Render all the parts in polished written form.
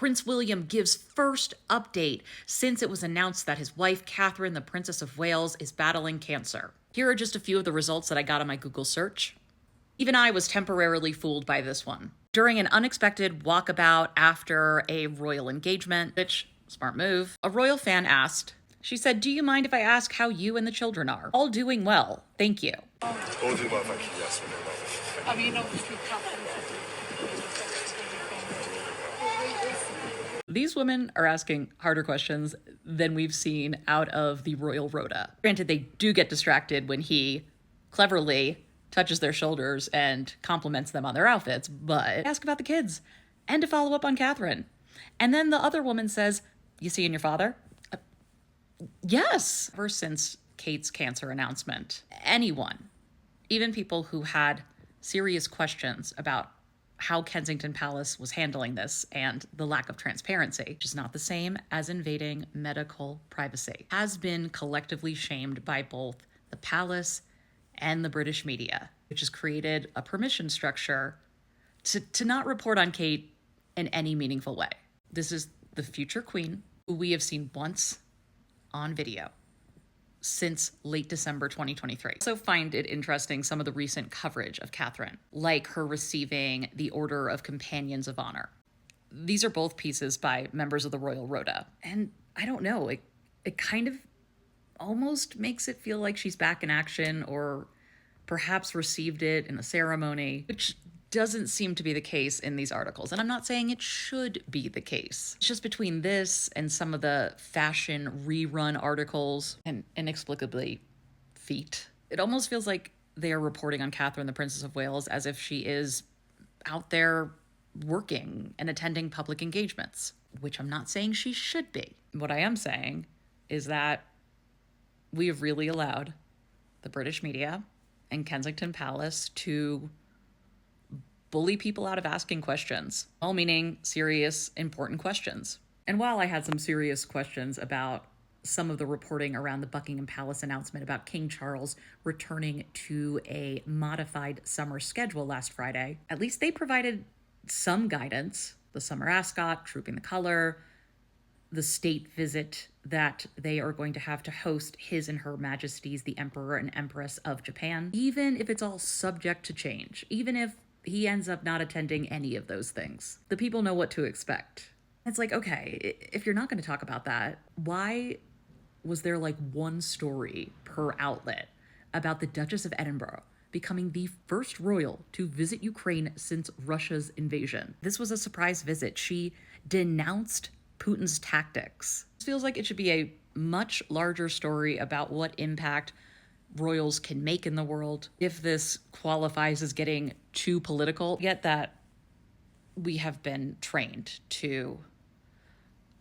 Prince William gives first update since it was announced that his wife, Catherine, the Princess of Wales, is battling cancer. Here are just a few of the results that I got on my Google search. Even I was temporarily fooled by this one. During an unexpected walkabout after a royal engagement, which, smart move, a royal fan asked, she said, "Do you mind if I ask how you and the children are?" "All doing well, thank you." All doing well, thank you, yes, we're doing well. I mean, obviously, Catherine. These women are asking harder questions than we've seen out of the royal rota. Granted, they do get distracted when he cleverly touches their shoulders and compliments them on their outfits, but ask about the kids and to follow up on Catherine. And then the other woman says, "You seeing your father?" Yes. Ever since Kate's cancer announcement, anyone, even people who had serious questions about how Kensington Palace was handling this and the lack of transparency, which is not the same as invading medical privacy, has been collectively shamed by both the palace and the British media, which has created a permission structure to not report on Kate in any meaningful way. This is the future queen, who we have seen once on video since late December 2023. I also find it interesting some of the recent coverage of Catherine, like her receiving the Order of Companions of Honor. These are both pieces by members of the Royal Rota. And I don't know, it kind of almost makes it feel like she's back in action, or perhaps received it in a ceremony, which doesn't seem to be the case in these articles. And I'm not saying it should be the case. It's just between this and some of the fashion rerun articles, and inexplicably feet, it almost feels like they are reporting on Catherine, the Princess of Wales, as if she is out there working and attending public engagements, which I'm not saying she should be. What I am saying is that we have really allowed the British media and Kensington Palace to bully people out of asking questions, all meaning serious, important questions. And while I had some serious questions about some of the reporting around the Buckingham Palace announcement about King Charles returning to a modified summer schedule last Friday, at least they provided some guidance. The summer ascot, trooping the color, the state visit that they are going to have to host His and Her Majesties, the Emperor and Empress of Japan, even if it's all subject to change, even if he ends up not attending any of those things, the people know what to expect. It's like, okay, if you're not going to talk about that, why was there like one story per outlet about the Duchess of Edinburgh becoming the first royal to visit Ukraine since Russia's invasion? This was a surprise visit. She denounced Putin's tactics. This feels like it should be a much larger story about what impact royals can make in the world. If this qualifies as getting too political, yet that we have been trained to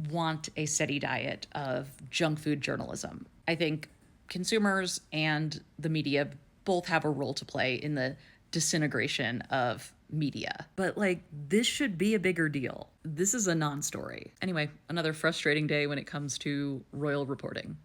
want a steady diet of junk food journalism. I think consumers and the media both have a role to play in the disintegration of media. But like, this should be a bigger deal. This is a non-story. Anyway, another frustrating day when it comes to royal reporting.